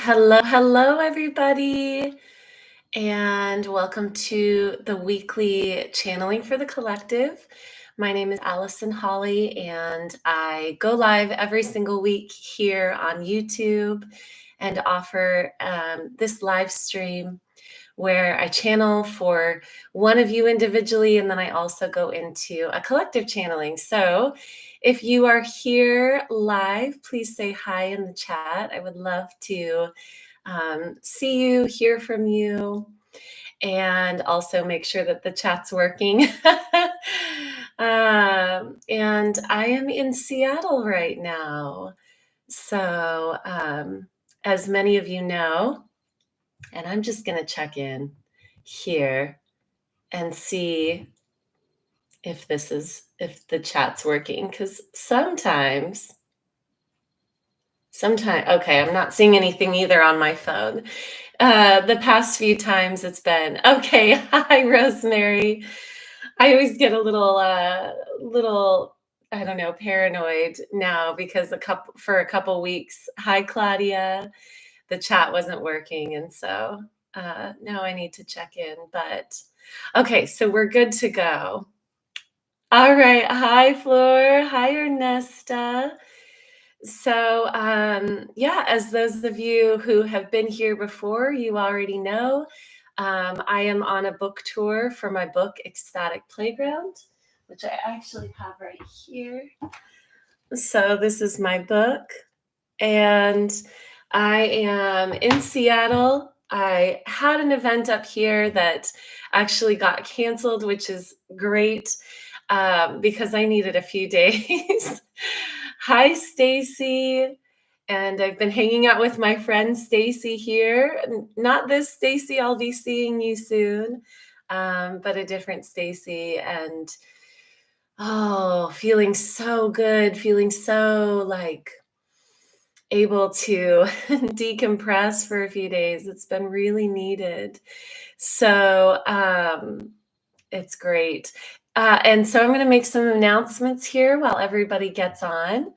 Hello, everybody, and welcome to the weekly Channeling for the Collective. My name is Allison Holly, and I go live every single week here on YouTube and offer this live stream where I channel for one of you individually, and then I also go into a collective channeling. So if you are here live, please say hi in the chat. I would love to see you, hear from you, and also make sure that the chat's working. And I am in Seattle right now. So, as many of you know, and I'm just going to check in here and see if the chat's working, because sometimes, okay, I'm not seeing anything either on my phone. The past few times it's been okay. Hi, Rosemary. I always get a little, I don't know, paranoid now because for a couple weeks. Hi, Claudia. The chat wasn't working, and so now I need to check in. But okay, so we're good to go. All right. Hi, Flor. Hi, Ernesta. So, as those of you who have been here before, you already know, I am on a book tour for my book, Ecstatic Playground, which I actually have right here. So this is my book, and I am in Seattle. I had an event up here that actually got canceled, which is great because I needed a few days. Hi, Stacy. And I've been hanging out with my friend Stacy here. Not this Stacy, I'll be seeing you soon, but a different Stacy. And feeling so good, feeling so like able to decompress for a few days. It's been really needed. So it's great. And so I'm going to make some announcements here while everybody gets on.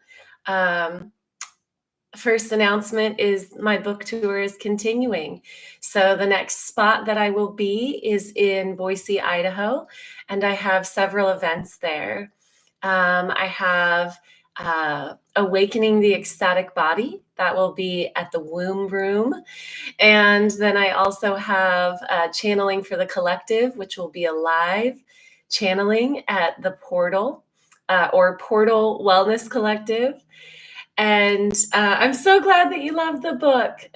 First announcement is my book tour is continuing. So the next spot that I will be is in Boise, Idaho, and I have several events there. I have Awakening the Ecstatic Body. That will be at the Womb Room. And then I also have Channeling for the Collective, which will be a live channeling at the Portal or Portal Wellness Collective. And I'm so glad that you love the book.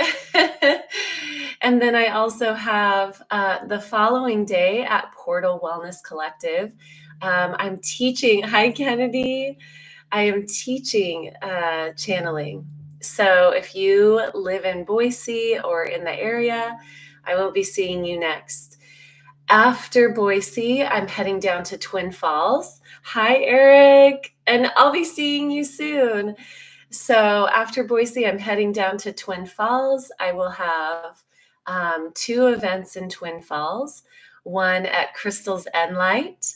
And then I also have the following day at Portal Wellness Collective. I'm teaching. Hi, Kennedy. I am teaching channeling. So if you live in Boise or in the area, I will be seeing you next. After Boise, I'm heading down to Twin Falls. Hi, Eric. And I'll be seeing you soon. So after Boise, I'm heading down to Twin Falls. I will have 2 events in Twin Falls, one at Crystal's End Light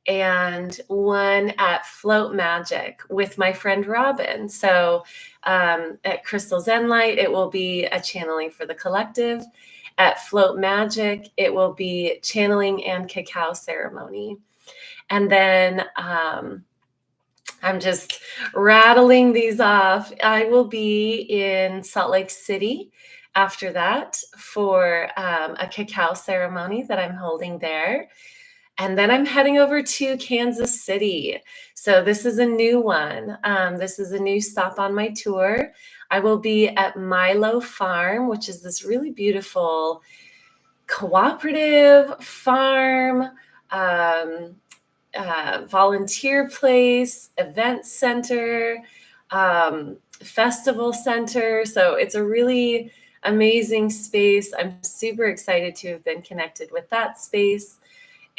and one at Float Magic with my friend Robin. So at Crystal's End Light, it will be a channeling for the collective. At Float Magic, it will be channeling and cacao ceremony. And then I'm just rattling these off. I will be in Salt Lake City after that for a cacao ceremony that I'm holding there. And then I'm heading over to Kansas City. So this is a new one. This is a new stop on my tour. I will be at Milo Farm, which is this really beautiful cooperative farm, volunteer place, event center, festival center. So it's a really amazing space. I'm super excited to have been connected with that space.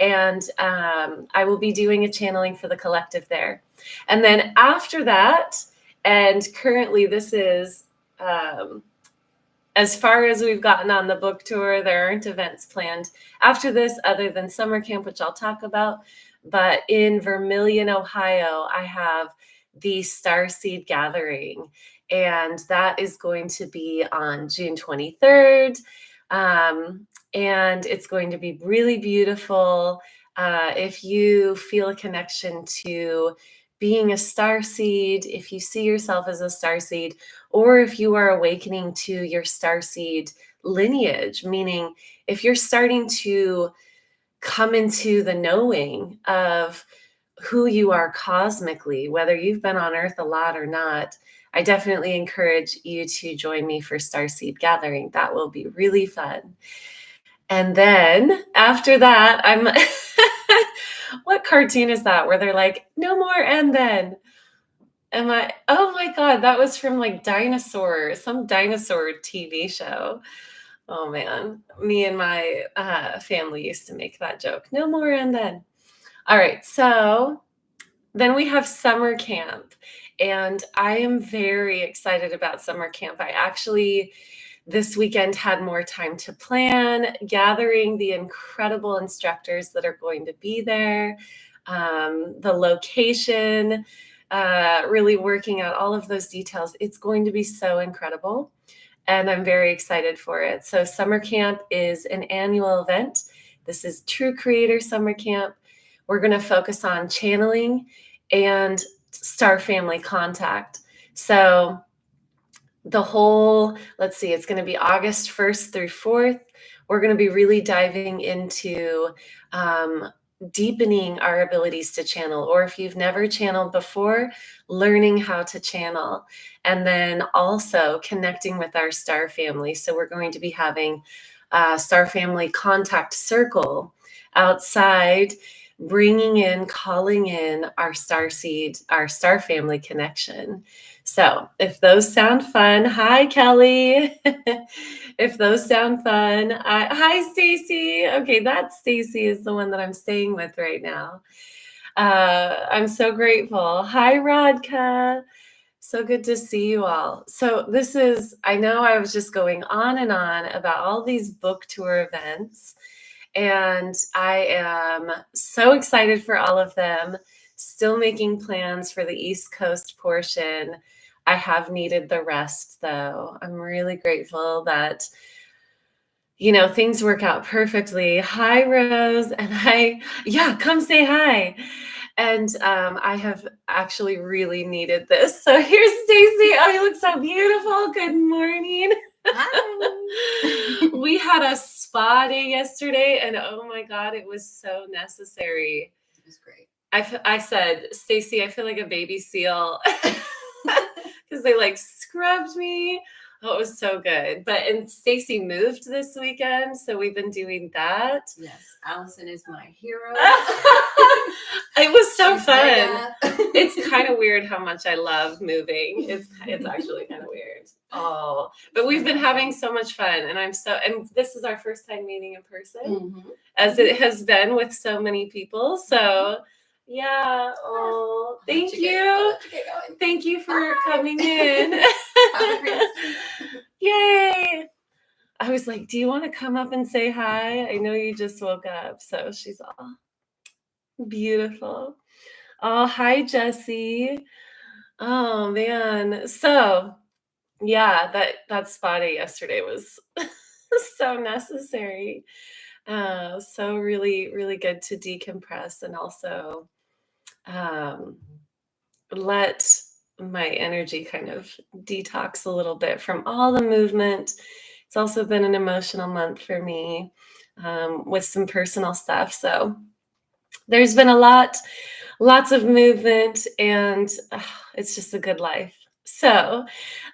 And I will be doing a channeling for the collective there. And then after that, and currently this is as far as we've gotten on the book tour, there aren't events planned after this other than summer camp, which I'll talk about. But in Vermilion, Ohio, I have the Starseed Gathering. And that is going to be on June 23rd. And it's going to be really beautiful. If you feel a connection to being a starseed, if you see yourself as a starseed, or if you are awakening to your starseed lineage, meaning if you're starting to come into the knowing of who you are cosmically, whether you've been on Earth a lot or not, I definitely encourage you to join me for Starseed Gathering. That will be really fun. And then after that, I'm what cartoon is that where they're like, no more and then? Oh my God, that was from like some dinosaur TV show. Oh man, me and my family used to make that joke. No more and then. All right, so then we have summer camp, and I am very excited about summer camp. I actually this weekend had more time to plan, gathering the incredible instructors that are going to be there, the location, really working out all of those details. It's going to be so incredible, and I'm very excited for it. So summer camp is an annual event. This is True Creator Summer Camp. We're going to focus on channeling and star family contact. So it's going to be August 1st through 4th. We're going to be really diving into deepening our abilities to channel, or if you've never channeled before, learning how to channel, and then also connecting with our star family. So we're going to be having a star family contact circle outside, calling in our star seed, our star family connection. So if those sound fun, hi, Kelly. If those sound fun, hi, Stacy. Okay, that Stacy is the one that I'm staying with right now. I'm so grateful. Hi, Rodka. So good to see you all. So I know I was just going on and on about all these book tour events, and I am so excited for all of them. Still making plans for the East Coast portion. I have needed the rest, though. I'm really grateful that, things work out perfectly. Hi, Rose. And come say hi. And I have actually really needed this. So here's Stacy. Oh, you look so beautiful. Good morning. Hi. We had a spa day yesterday, and oh my God, it was so necessary. It was great. I said, Stacy, I feel like a baby seal because they scrubbed me. Oh, it was so good. And Stacy moved this weekend, so we've been doing that. Yes, Allison is my hero. It was so fun. It's kind of weird how much I love moving. It's actually kind of weird. Oh, but we've been having so much fun, and this is our first time meeting in person, as it has been with so many people. So yeah. Oh, thank you. Thank you for coming in. Yay. I was like, do you want to come up and say hi? I know you just woke up. So she's all beautiful. Oh, hi, Jessie. Oh, man. So yeah, that spa day yesterday was so necessary. So really, really good to decompress and also let my energy kind of detox a little bit from all the movement. It's also been an emotional month for me with some personal stuff. So there's been lots of movement, and it's just a good life. So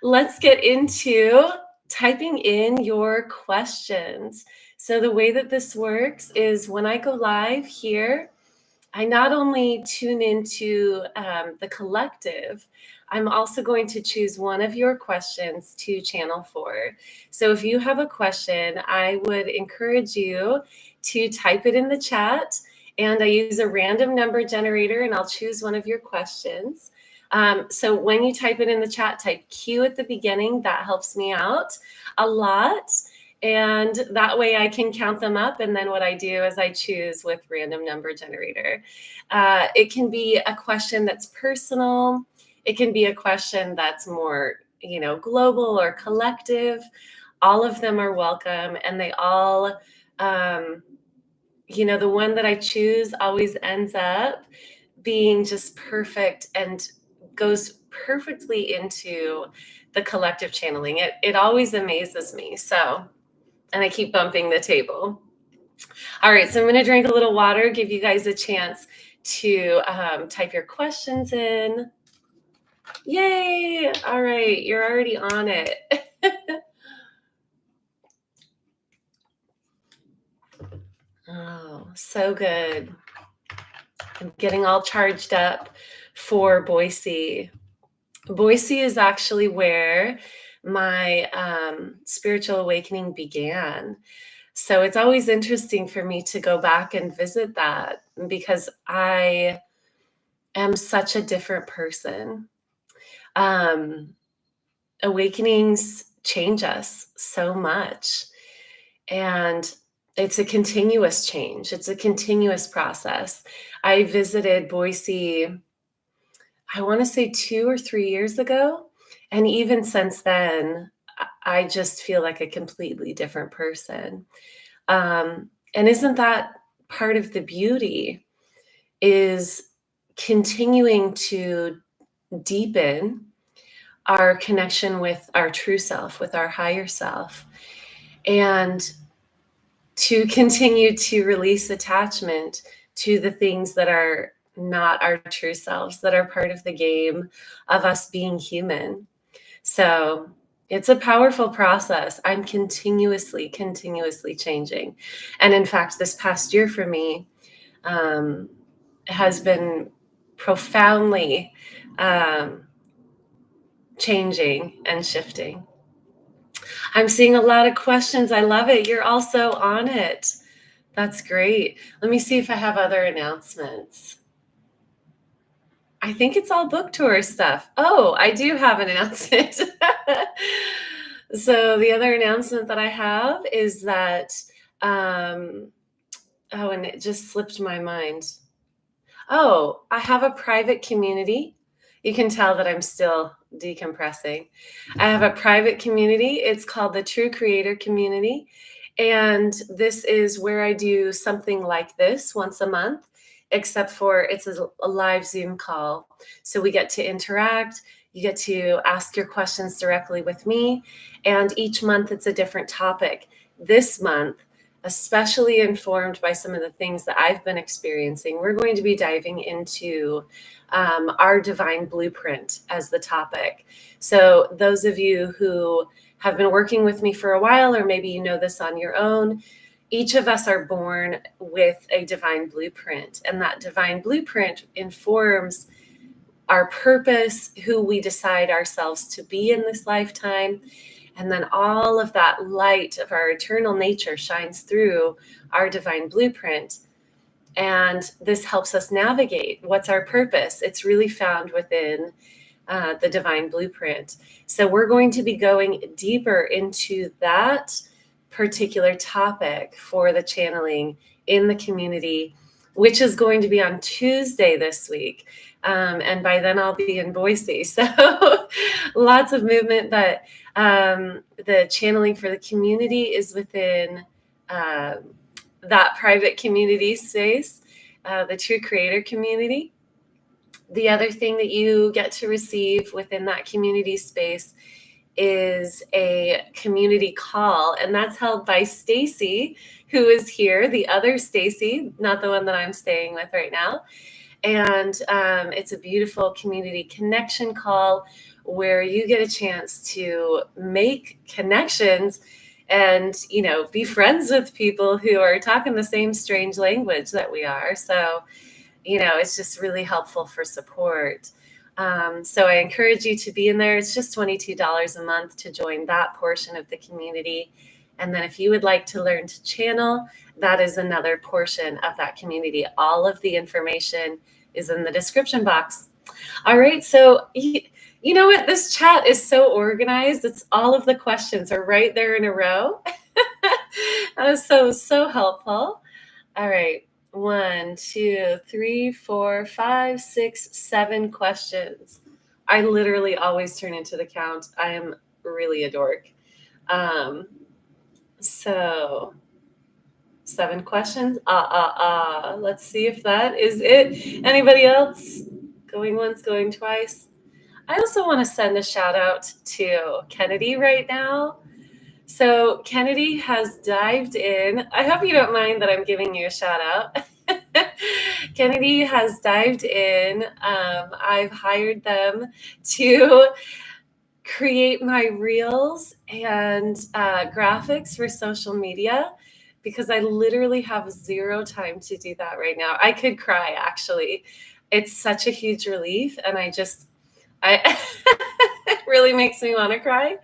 let's get into typing in your questions. So the way that this works is when I go live here, I not only tune into the collective, I'm also going to choose one of your questions to channel for. So if you have a question, I would encourage you to type it in the chat, and I use a random number generator, and I'll choose one of your questions. So when you type it in the chat, type Q at the beginning. That helps me out a lot. And that way I can count them up. And then what I do is I choose with random number generator. It can be a question that's personal. It can be a question that's more, global or collective. All of them are welcome, and they all, um, the one that I choose always ends up being just perfect and goes perfectly into the collective channeling. It always amazes me. So, and I keep bumping the table. All right, so I'm going to drink a little water, give you guys a chance to type your questions in. Yay! All right, you're already on it. Oh, so good. I'm getting all charged up for Boise. Boise is actually where my spiritual awakening began. So it's always interesting for me to go back and visit that because I am such a different person. Awakenings change us so much. And it's a continuous change. It's a continuous process. I visited Boise, I want to say 2 or 3 years ago. And even since then, I just feel like a completely different person. And isn't that part of the beauty is continuing to deepen our connection with our true self, with our higher self, and to continue to release attachment to the things that are not our true selves, that are part of the game of us being human. So it's a powerful process. I'm continuously changing. And in fact, this past year for me has been profoundly changing and shifting. I'm seeing a lot of questions. I love it. You're also on it. That's great. Let me see if I have other announcements. I think it's all book tour stuff. Oh, I do have an announcement. So the other announcement that I have is that, and it just slipped my mind. Oh, I have a private community. You can tell that I'm still decompressing. I have a private community. It's called the True Creator Community. And this is where I do something like this once a month, except for it's a live Zoom call. So we get to interact. You get to ask your questions directly with me. And each month it's a different topic. This month, especially informed by some of the things that I've been experiencing, we're going to be diving into our divine blueprint as the topic. So those of you who have been working with me for a while, or maybe you know this on your own, each of us are born with a divine blueprint, and that divine blueprint informs our purpose, who we decide ourselves to be in this lifetime. And then all of that light of our eternal nature shines through our divine blueprint. And this helps us navigate what's our purpose. It's really found within the divine blueprint. So we're going to be going deeper into that particular topic for the channeling in the community, which is going to be on Tuesday this week. And by then I'll be in Boise. So lots of movement, but the channeling for the community is within that private community space, the True Creator Community. The other thing that you get to receive within that community space is a community call, and that's held by Stacy, who is here, the other Stacy, not the one that I'm staying with right now. And it's a beautiful community connection call where you get a chance to make connections and, be friends with people who are talking the same strange language that we are. So, it's just really helpful for support. So I encourage you to be in there. It's just $22 a month to join that portion of the community. And then if you would like to learn to channel, that is another portion of that community. All of the information is in the description box. All right. So you know what? This chat is so organized. It's all of the questions are right there in a row. So helpful. All right. 1, 2, 3, 4, 5, 6, 7 questions. I literally always turn into the count. I am really a dork. So 7 questions. Let's see if that is it. Anybody else? Going once, going twice. I also want to send a shout out to Kennedy right now. So Kennedy has dived in. I hope you don't mind that I'm giving you a shout out. Kennedy has dived in. I've hired them to create my reels and graphics for social media because I literally have 0 time to do that right now. I could cry, actually. It's such a huge relief, and it really makes me want to cry.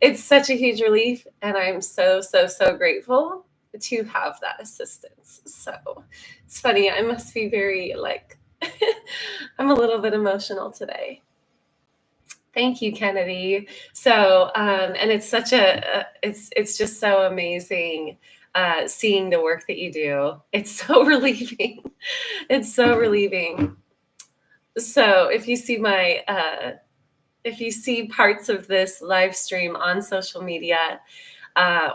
It's such a huge relief, and I'm so, so, so grateful to have that assistance. So it's funny. I must be very I'm a little bit emotional today. Thank you, Kennedy. So, and it's such it's just so amazing seeing the work that you do. It's so relieving. It's so relieving. So, if you see parts of this live stream on social media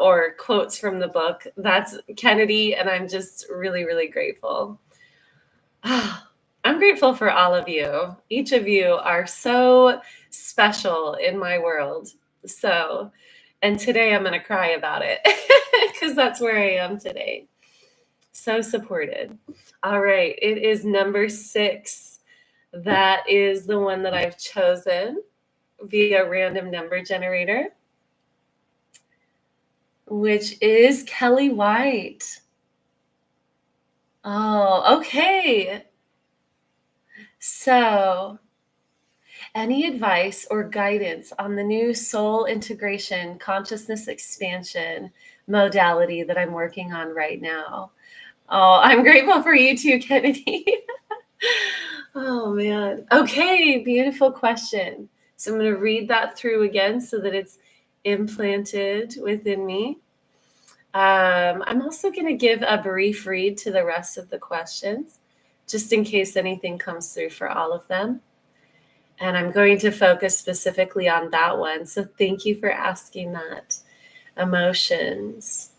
or quotes from the book, that's Kennedy, and I'm just really, really grateful. I'm grateful for all of you. Each of you are so special in my world. So, and today I'm going to cry about it because that's where I am today. So supported. All right. It is number 6. That is the one that I've chosen via random number generator, which is Kelly White. Oh, okay. So, any advice or guidance on the new soul integration, consciousness expansion modality that I'm working on right now? Oh, I'm grateful for you too, Kennedy. Oh, man. Okay, beautiful question. So I'm going to read that through again so that it's implanted within me. I'm also going to give a brief read to the rest of the questions, just in case anything comes through for all of them. And I'm going to focus specifically on that one. So thank you for asking that. Emotions.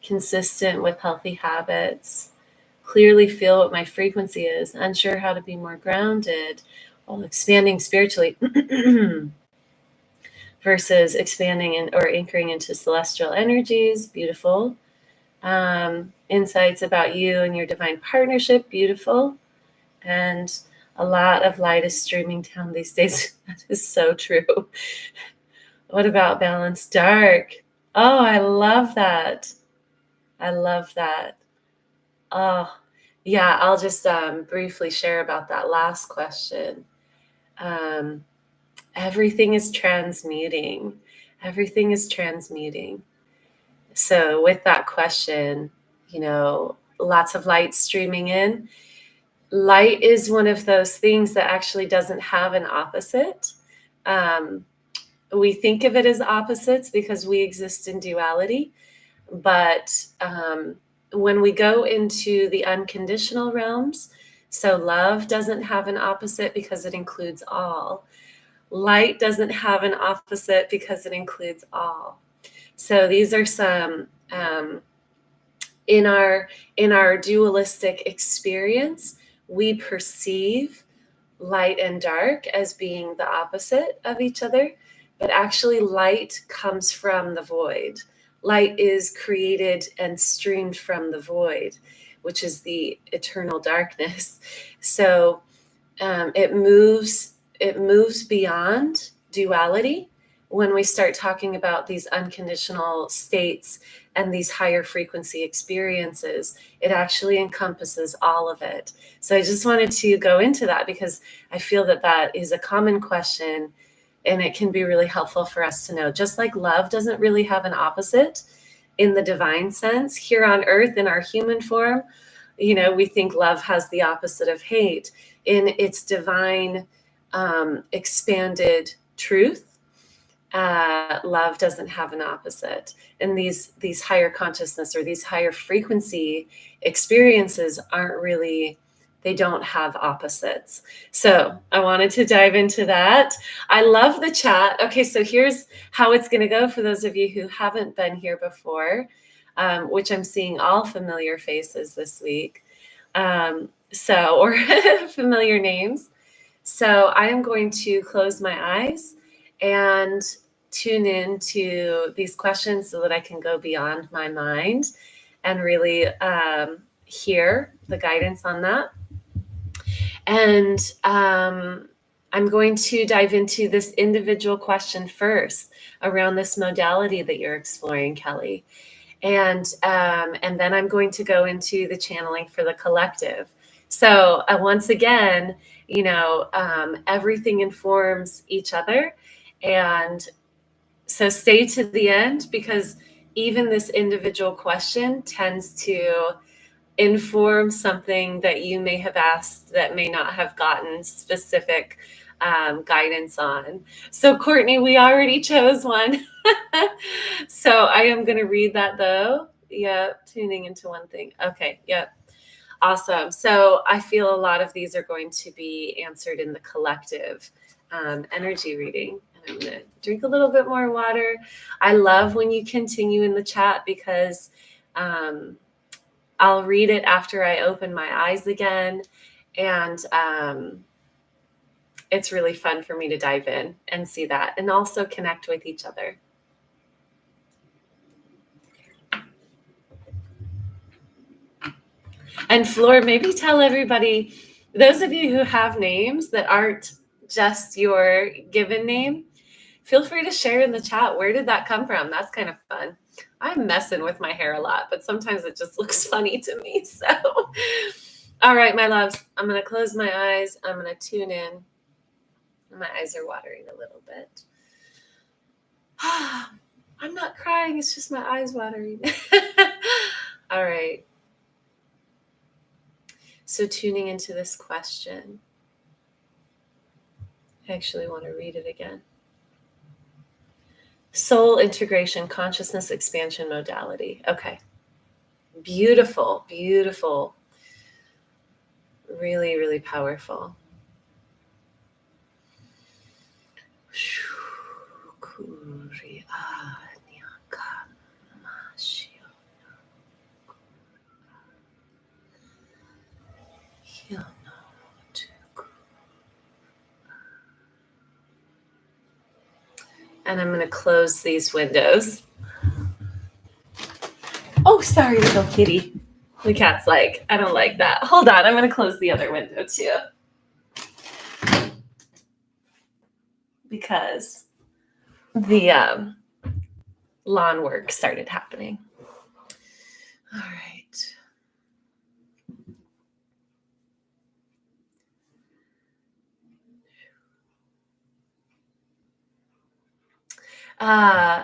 Consistent with healthy habits. Clearly feel what my frequency is. Unsure how to be more grounded while expanding spiritually. Versus expanding or anchoring into celestial energies. Beautiful. Insights about you and your divine partnership. Beautiful. And a lot of light is streaming down these days. That is so true. What about balance? Dark. Oh, I love that. I love that. Oh, yeah, I'll just briefly share about that last question. Everything is transmuting. Everything is transmuting. So with that question, lots of light streaming in. Light is one of those things that actually doesn't have an opposite. We think of it as opposites because we exist in duality. But when we go into the unconditional realms, so love doesn't have an opposite because it includes all. Light doesn't have an opposite because it includes all. So these are some in our dualistic experience, we perceive light and dark as being the opposite of each other, but actually light comes from the void. Light is created and streamed from the void, which is the eternal darkness. So it moves beyond duality when we start talking about these unconditional states and these higher frequency experiences. It actually encompasses all of it. So I just wanted to go into that because I feel that that is a common question, and it can be really helpful for us to know. Just like love doesn't really have an opposite in the divine sense, here on earth in our human form, we think love has the opposite of hate. In its divine expanded truth, love doesn't have an opposite. And these higher consciousness or these higher frequency experiences aren't really They don't have opposites. So I wanted to dive into that. I love the chat. Okay, so here's how it's going to go for those of you who haven't been here before, which I'm seeing all familiar faces this week. Or familiar names. So I am going to close my eyes and tune into these questions so that I can go beyond my mind and really hear the guidance on that. And I'm going to dive into this individual question first around this modality that you're exploring, Kelly. And then I'm going to go into the channeling for the collective. So once again, everything informs each other. And so stay to the end, because even this individual question tends to inform something that you may have asked that may not have gotten specific guidance on. So Courtney, we already chose one. So I am going to read that though. Yep, tuning into one thing. Okay, yep. Awesome. So I feel a lot of these are going to be answered in the collective energy reading. And I'm going to drink a little bit more water. I love when you continue in the chat, because I'll read it after I open my eyes again. And it's really fun for me to dive in and see that, and also connect with each other. And Flor, maybe tell everybody, those of you who have names that aren't just your given name, feel free to share in the chat. Where did that come from? That's kind of fun. I'm messing with my hair a lot, but sometimes it just looks funny to me. So, all right, my loves, I'm going to close my eyes. I'm going to tune in. My eyes are watering a little bit. I'm not crying. It's just my eyes watering. All right. So tuning into this question. I actually want to read it again. Soul integration, consciousness expansion modality. Okay. Beautiful, beautiful. Really, really powerful. And I'm going to close these windows. Oh, sorry, little kitty. The cat's like, I don't like that. Hold on, I'm going to close the other window too. Because the lawn work started happening. All right.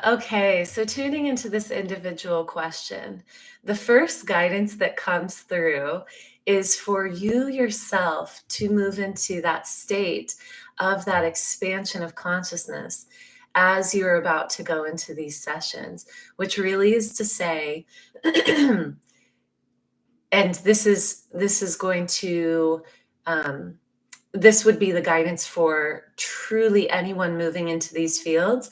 Okay, so tuning into this individual question, the first guidance that comes through is for you yourself to move into that state of that expansion of consciousness as you're about to go into these sessions, which really is to say, and this is going to, this would be the guidance for truly anyone moving into these fields.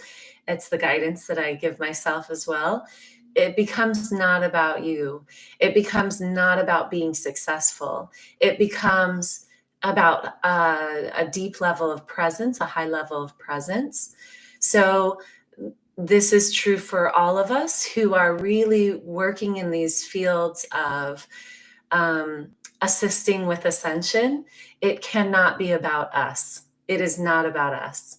It's the guidance that I give myself as well. It becomes not about you. It becomes not about being successful. It becomes about a deep level of presence, a high level of presence. So this is true for all of us who are really working in these fields of assisting with ascension. It cannot be about us. It is not about us.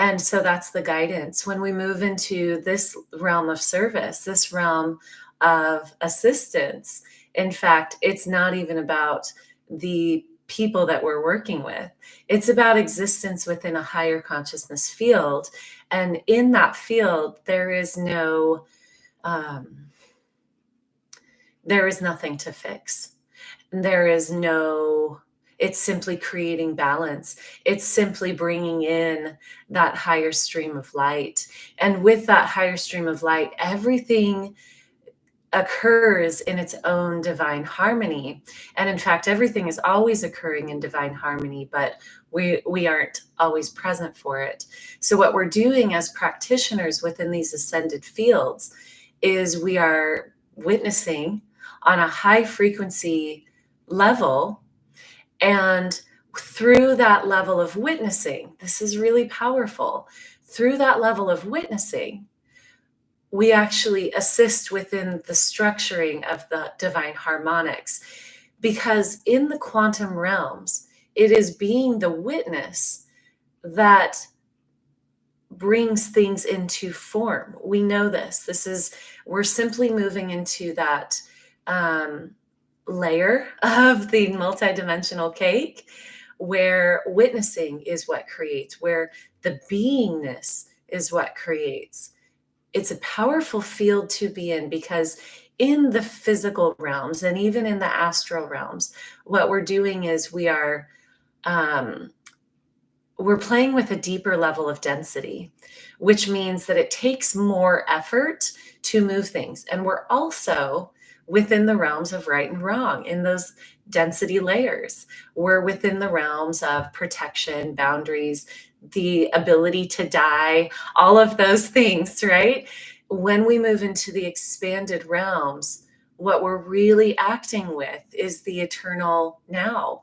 And so that's the guidance. When we move into this realm of service, this realm of assistance, in fact, it's not even about the people that we're working with. It's about existence within a higher consciousness field. And in that field, there is nothing to fix. It's simply creating balance. It's simply bringing in that higher stream of light. And with that higher stream of light, everything occurs in its own divine harmony. And in fact, everything is always occurring in divine harmony, but we aren't always present for it. So what we're doing as practitioners within these ascended fields is we are witnessing on a high frequency level. And through that level of witnessing, this is really powerful. Through that level of witnessing, we actually assist within the structuring of the divine harmonics, because in the quantum realms, it is being the witness that brings things into form. We know this. We're simply moving into that layer of the multidimensional cake where witnessing is what creates, where the beingness is what creates. It's a powerful field to be in, because in the physical realms and even in the astral realms, what we're doing is we're playing with a deeper level of density, which means that it takes more effort to move things. And we're also within the realms of right and wrong in those density layers. We're within the realms of protection, boundaries, the ability to die, all of those things, right? When we move into the expanded realms, what we're really acting with is the eternal now,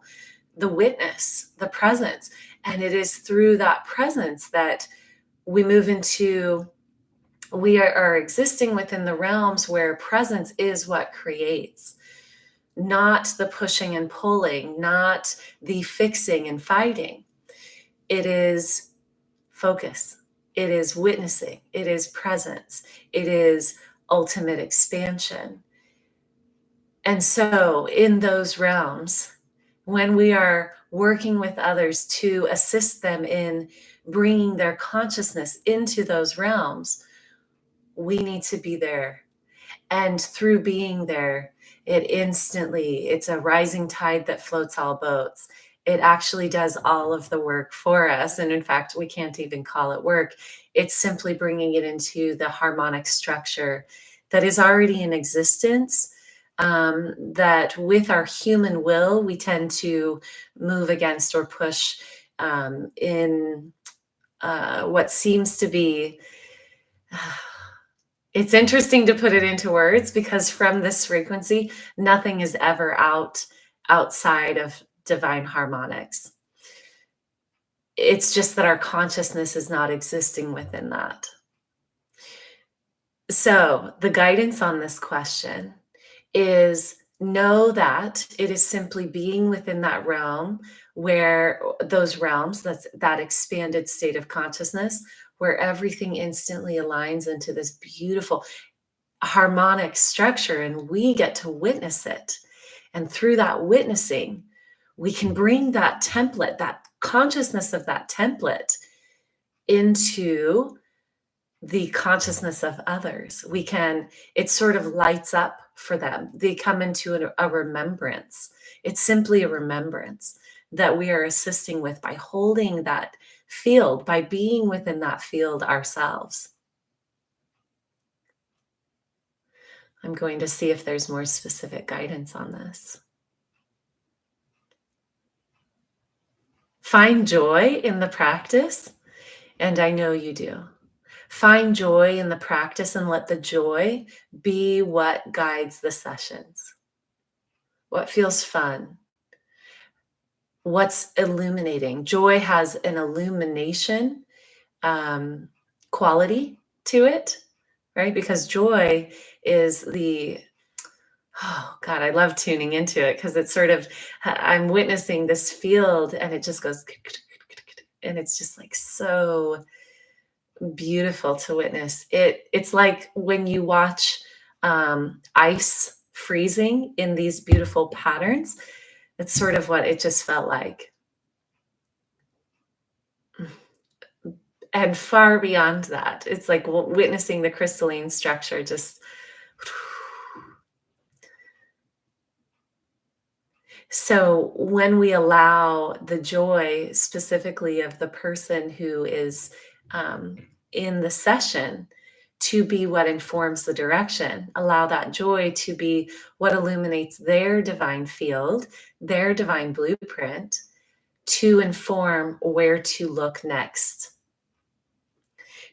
the witness, the presence. And it is through that presence that we move into, we are existing within the realms where presence is what creates, not the pushing and pulling, not the fixing and fighting. It is focus. It is witnessing. It is presence. It is ultimate expansion. And so in those realms, when we are working with others to assist them in bringing their consciousness into those realms, we need to be there. And through being there, it's a rising tide that floats all boats. It actually does all of the work for us. And in fact, we can't even call it work. It's simply bringing it into the harmonic structure that is already in existence. That with our human will, we tend to move against or push in what seems to be. It's interesting to put it into words, because from this frequency, nothing is ever outside of divine harmonics. It's just that our consciousness is not existing within that. So the guidance on this question is, know that it is simply being within that realm, where those realms, that's that expanded state of consciousness, where everything instantly aligns into this beautiful harmonic structure, and we get to witness it. And through that witnessing, we can bring that template, that consciousness of that template, into the consciousness of others. It sort of lights up for them. They come into a remembrance. It's simply a remembrance that we are assisting with by holding that field, by being within that field ourselves. I'm going to see if there's more specific guidance on this. Find joy in the practice, and I know you do. Find joy in the practice and let the joy be what guides the sessions. What feels fun? What's illuminating? Joy has an illumination quality to it, right? Because joy is oh God, I love tuning into it, because it's sort of, I'm witnessing this field and it just goes, and it's just like so beautiful to witness. It's like when you watch ice freezing in these beautiful patterns. It's sort of what it just felt like. And far beyond that, it's like witnessing the crystalline structure just. So when we allow the joy specifically of the person who is in the session to be what informs the direction. Allow that joy to be what illuminates their divine field, their divine blueprint, to inform where to look next.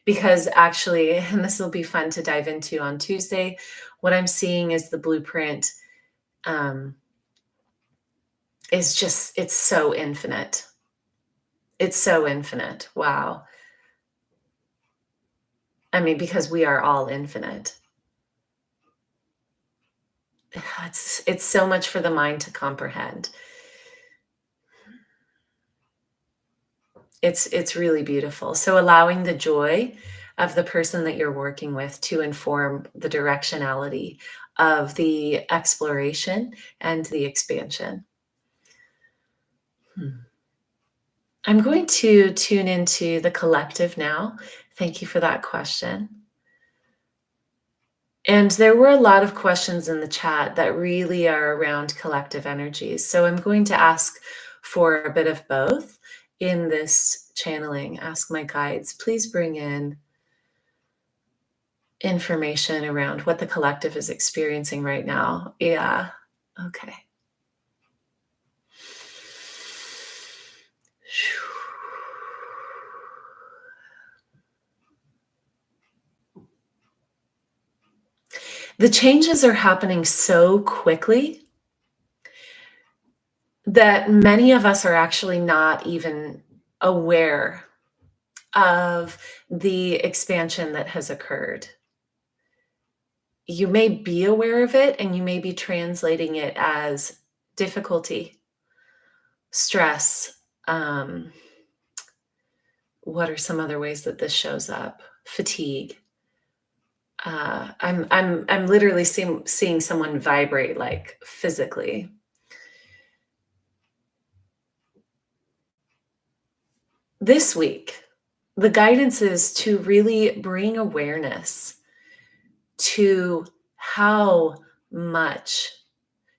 Because actually, and this will be fun to dive into on Tuesday, what I'm seeing is the blueprint is just, it's so infinite. It's so infinite. Wow. I mean, because we are all infinite. It's so much for the mind to comprehend. It's really beautiful. So allowing the joy of the person that you're working with to inform the directionality of the exploration and the expansion. I'm going to tune into the collective now. Thank you for that question. And there were a lot of questions in the chat that really are around collective energies. So I'm going to ask for a bit of both in this channeling. Ask my guides, please bring in information around what the collective is experiencing right now. Yeah. Okay. The changes are happening so quickly that many of us are actually not even aware of the expansion that has occurred. You may be aware of it and you may be translating it as difficulty, stress. What are some other ways that this shows up? Fatigue. I'm literally seeing someone vibrate, like physically. This week, the guidance is to really bring awareness to how much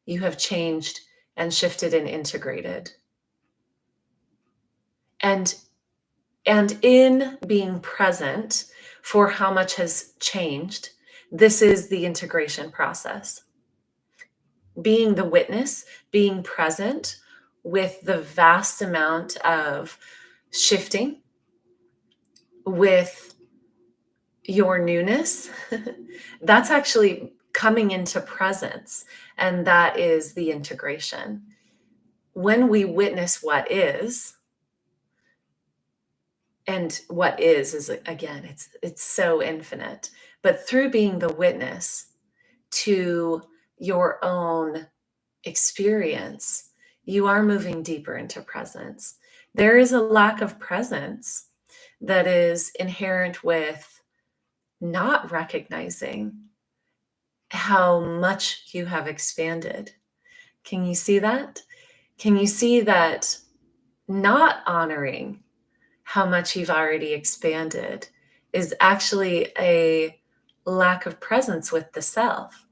you have changed and shifted and integrated. And in being present for how much has changed, this is the integration process. Being the witness, being present with the vast amount of shifting, with your newness, that's actually coming into presence. And that is the integration. When we witness what is, and what is again, it's so infinite, but through being the witness to your own experience, you are moving deeper into presence. There is a lack of presence that is inherent with not recognizing how much you have expanded. Can you see that? Can you see that not honoring how much you've already expanded is actually a lack of presence with the self?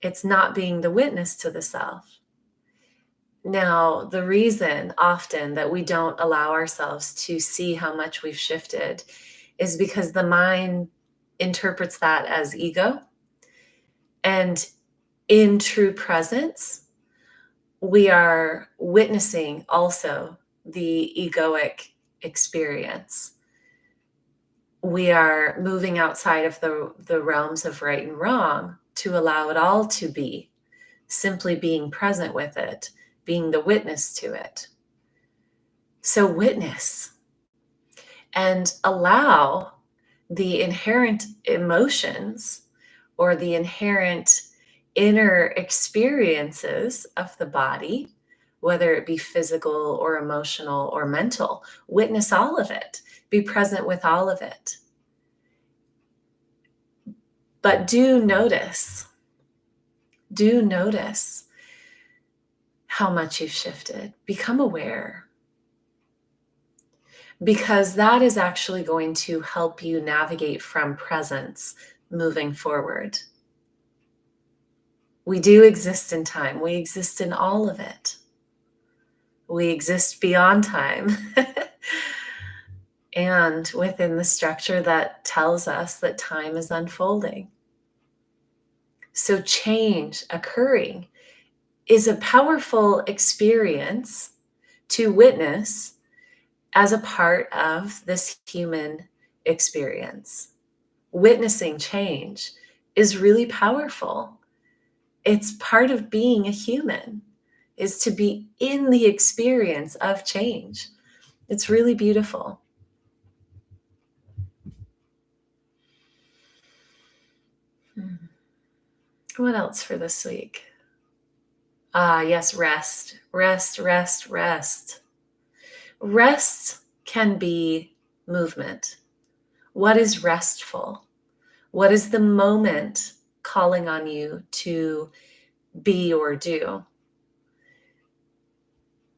It's not being the witness to the self. Now, the reason often that we don't allow ourselves to see how much we've shifted is because the mind interprets that as ego. And in true presence, we are witnessing also the egoic experience. We are moving outside of the realms of right and wrong to allow it all to be, simply being present with it, being the witness to it. So witness and allow the inherent emotions or the inherent inner experiences of the body, whether it be physical or emotional or mental. Witness all of it. Be present with all of it. But do notice how much you've shifted. Become aware. Because that is actually going to help you navigate from presence moving forward. We do exist in time. We exist in all of it. We exist beyond time. and within the structure that tells us that time is unfolding. So change occurring is a powerful experience to witness as a part of this human experience. Witnessing change is really powerful. It's part of being a human, is to be in the experience of change. It's really beautiful. What else for this week? Yes, rest, rest, rest, rest. Rest can be movement. What is restful? What is the moment calling on you to be or do?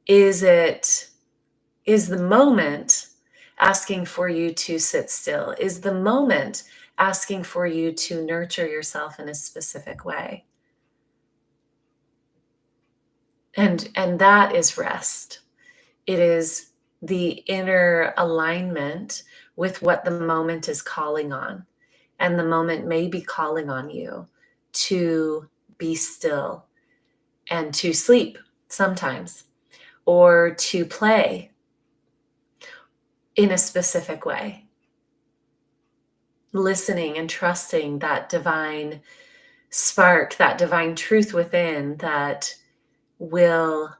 Is the moment asking for you to sit still? Is the moment asking for you to nurture yourself in a specific way? And that is rest. It is the inner alignment with what the moment is calling on. And the moment may be calling on you to be still and to sleep sometimes, or to play in a specific way. Listening and trusting that divine spark, that divine truth within that will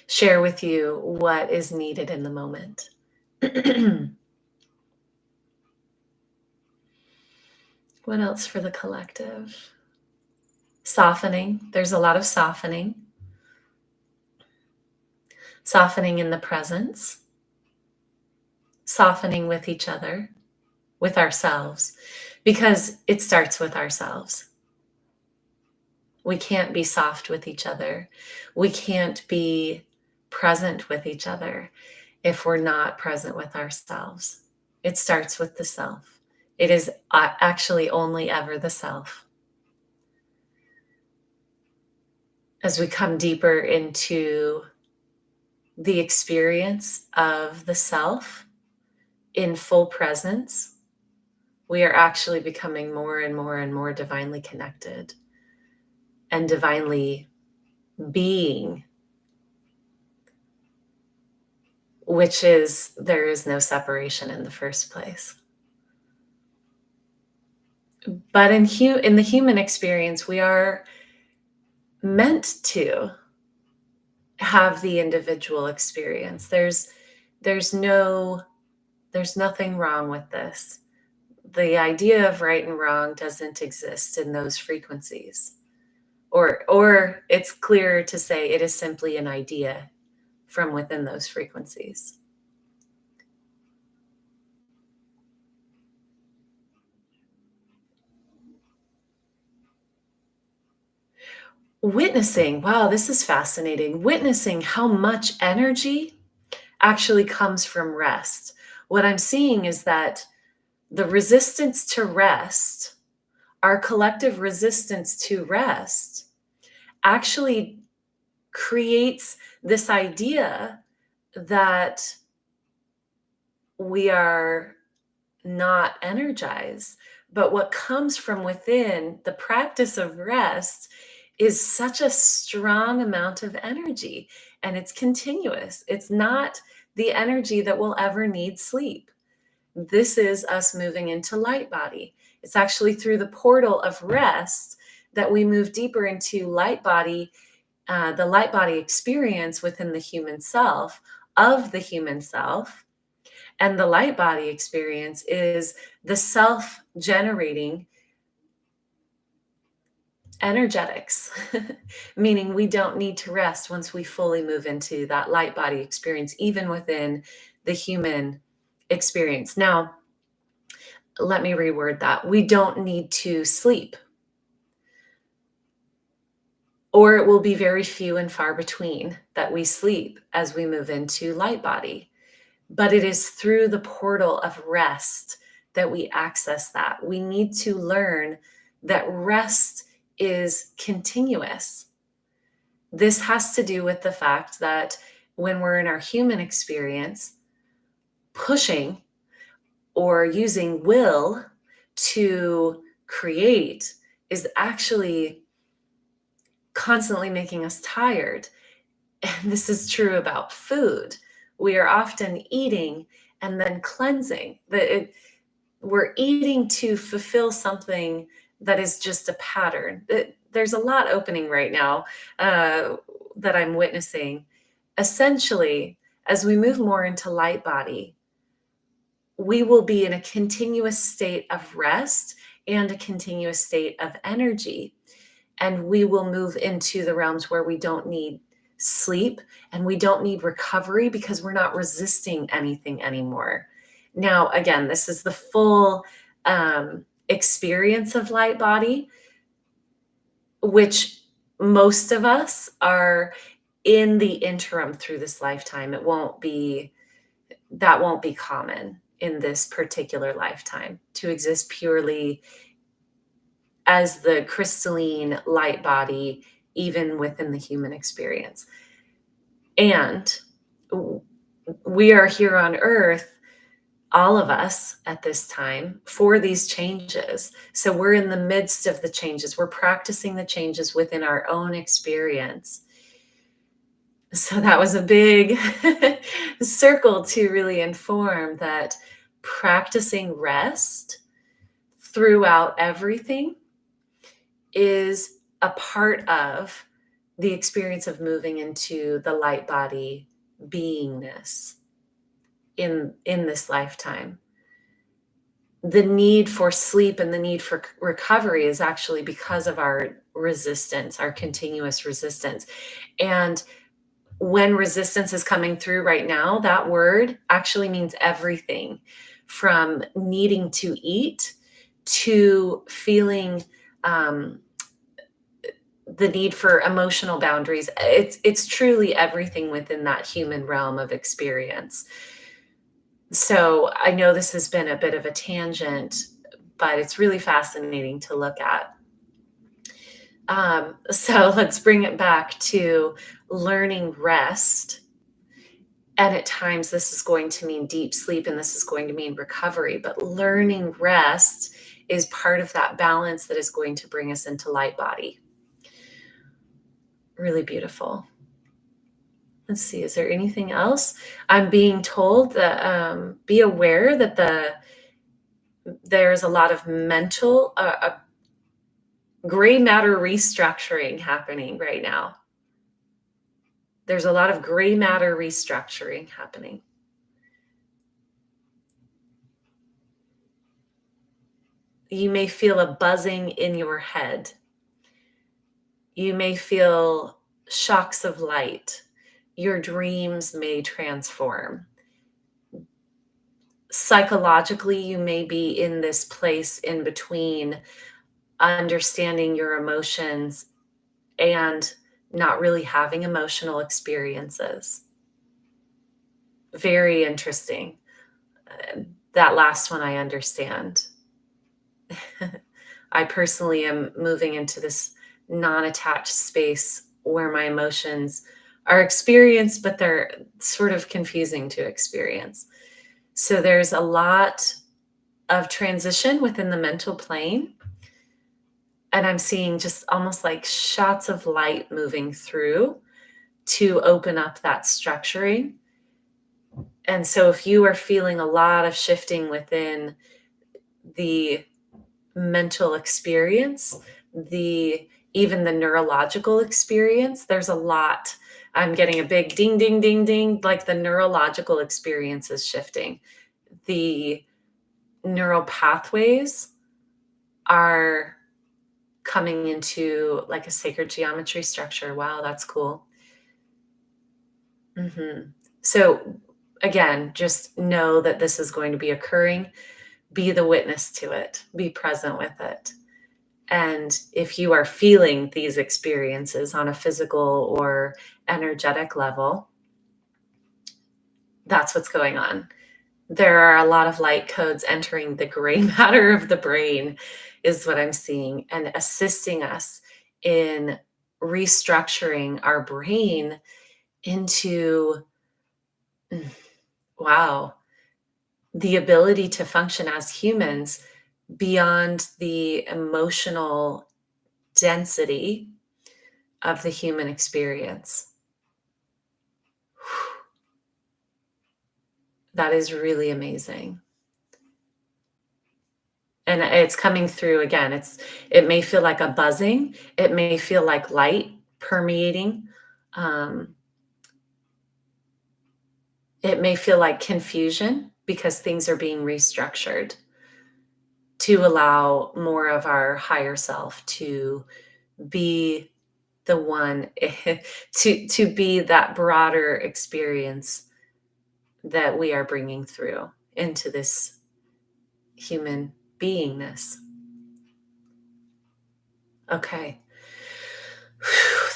share with you what is needed in the moment. What else for the collective? Softening. There's a lot of softening. Softening in the presence. Softening with each other, with ourselves, because it starts with ourselves. We can't be soft with each other. We can't be present with each other if we're not present with ourselves. It starts with the self. It is actually only ever the self. As we come deeper into the experience of the self in full presence, we are actually becoming more and more and more divinely connected and divinely being, which is, there is no separation in the first place. But in the human experience, we are meant to have the individual experience. There's nothing wrong with this. The idea of right and wrong doesn't exist in those frequencies. Or it's clearer to say it is simply an idea from within those frequencies. Witnessing, wow, this is fascinating. Witnessing how much energy actually comes from rest. What I'm seeing is that the resistance to rest, our collective resistance to rest, actually creates this idea that we are not energized. But what comes from within the practice of rest is such a strong amount of energy, and it's continuous. It's not the energy that will ever need sleep. This is us moving into light body. It's actually through the portal of rest that we move deeper into light body, the light body experience within the human self, of the human self. And the light body experience is the self generating energetics, meaning we don't need to rest once we fully move into that light body experience, even within the human experience. Now, let me reword that. We don't need to sleep, or it will be very few and far between that we sleep as we move into light body. But it is through the portal of rest that we access that. We need to learn that rest is continuous. This has to do with the fact that when we're in our human experience, pushing or using will to create is actually constantly making us tired. And this is true about food. We are often eating and then cleansing. We're eating to fulfill something that is just a pattern. There's a lot opening right now that I'm witnessing. Essentially, as we move more into light body, we will be in a continuous state of rest and a continuous state of energy. And we will move into the realms where we don't need sleep and we don't need recovery because we're not resisting anything anymore. Now, again, this is the full experience of light body, which most of us are in the interim through this lifetime. That won't be common in this particular lifetime to exist purely as the crystalline light body, even within the human experience. And we are here on earth, all of us at this time, for these changes. So we're in the midst of the changes. We're practicing the changes within our own experience. So that was a big circle to really inform that practicing rest throughout everything is a part of the experience of moving into the light body beingness in this lifetime. The need for sleep and the need for recovery is actually because of our resistance, our continuous resistance. And when resistance is coming through right now, that word actually means everything from needing to eat to feeling the need for emotional boundaries. It's truly everything within that human realm of experience. So I know this has been a bit of a tangent, but it's really fascinating to look at. So let's bring it back to learning rest. And at times this is going to mean deep sleep and this is going to mean recovery, but learning rest is part of that balance that is going to bring us into light body. Really beautiful. Let's see, is there anything else? I'm being told that be aware that there's a lot of mental gray matter restructuring happening right now. There's a lot of gray matter restructuring happening. You may feel a buzzing in your head. You may feel shocks of light. Your dreams may transform. Psychologically, you may be in this place in between understanding your emotions and not really having emotional experiences. Very interesting. That last one I understand. I personally am moving into this non-attached space where my emotions are experienced, but they're sort of confusing to experience. So there's a lot of transition within the mental plane. And I'm seeing just almost like shots of light moving through to open up that structuring. And so if you are feeling a lot of shifting within the mental experience, even the neurological experience, there's a lot. I'm getting a big ding, ding, ding, ding, like the neurological experience is shifting. The neural pathways are coming into like a sacred geometry structure. Wow, that's cool. So again, just know that this is going to be occurring. Be the witness to it. Be present with it. And if you are feeling these experiences on a physical or energetic level, that's what's going on. There are a lot of light codes entering the gray matter of the brain, is what I'm seeing, and assisting us in restructuring our brain into, wow, the ability to function as humans beyond the emotional density of the human experience. That is really amazing. And it's coming through again. It may feel like a buzzing, it may feel like light permeating. Um, it may feel like confusion because things are being restructured to allow more of our higher self to be the one to be that broader experience that we are bringing through into this human beingness. Okay.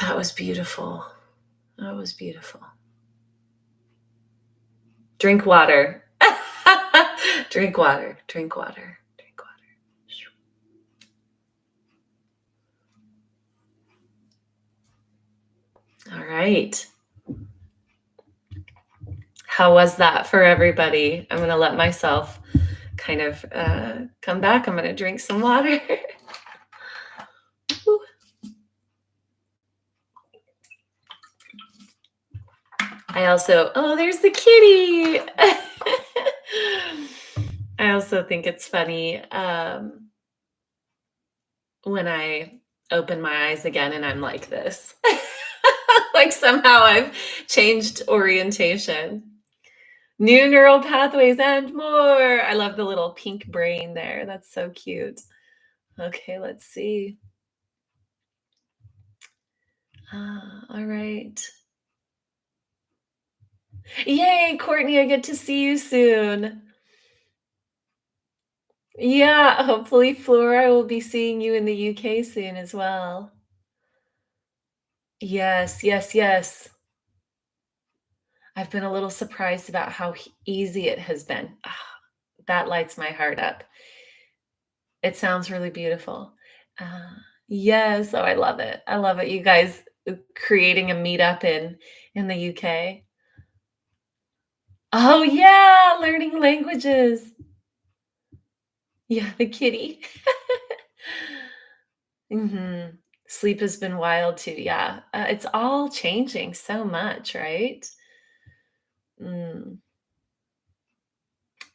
That was beautiful. That was beautiful. Drink water. Drink water. Drink water. Drink water. All right. How was that for everybody? I'm going to let myself kind of come back. I'm going to drink some water. I also, oh, there's the kitty. I also think it's funny when I open my eyes again and I'm like this. Like somehow I've changed orientation. New neural pathways and more. I love the little pink brain there. That's so cute. Okay, let's see. All right. Yay, Courtney, I get to see you soon. Yeah, hopefully, Flora, I will be seeing you in the UK soon as well. Yes, yes, yes. I've been a little surprised about how easy it has been. That lights my heart up. It sounds really beautiful. Uh, yes, oh, I love it. I love it. You guys creating a meetup in the UK. Oh yeah, learning languages. Yeah, the kitty. Sleep has been wild too. Yeah, it's all changing so much, right? Mm,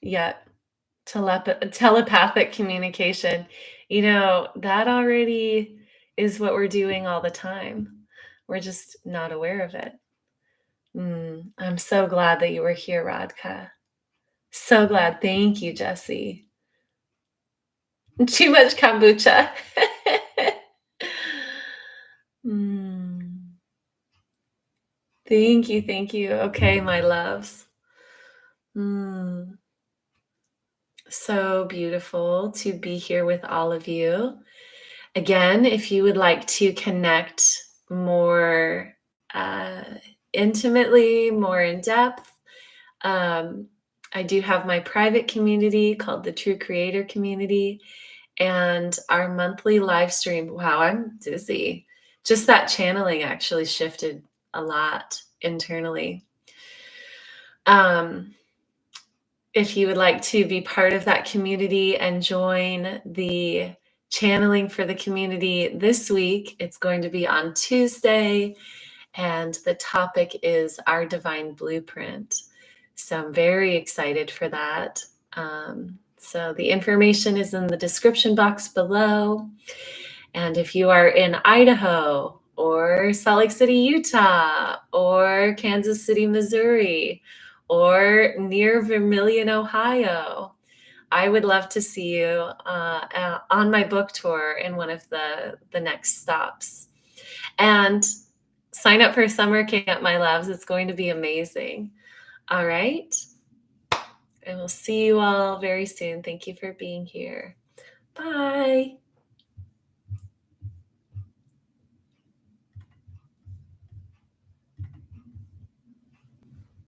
yeah, telepathic communication. That already is what we're doing all the time. We're just not aware of it. I'm so glad that you were here, Radka. So glad. Thank you, Jesse. Too much kombucha. Mm. Thank you. Thank you. Okay, my loves. So beautiful to be here with all of you. Again, if you would like to connect more intimately, more in depth, I do have my private community called the True Creator Community and our monthly live stream. Wow, I'm dizzy. Just that channeling actually shifted a lot internally. If you would like to be part of that community and join the channeling for the community this week, it's going to be on Tuesday, and the topic is our divine blueprint. So I'm very excited for that. So the information is in the description box below. And if you are in Idaho or Salt Lake City, Utah, or Kansas City, Missouri, or near Vermilion, Ohio, I would love to see you on my book tour in one of the next stops. And sign up for summer camp, my loves. It's going to be amazing. All right. I will see you all very soon. Thank you for being here. Bye.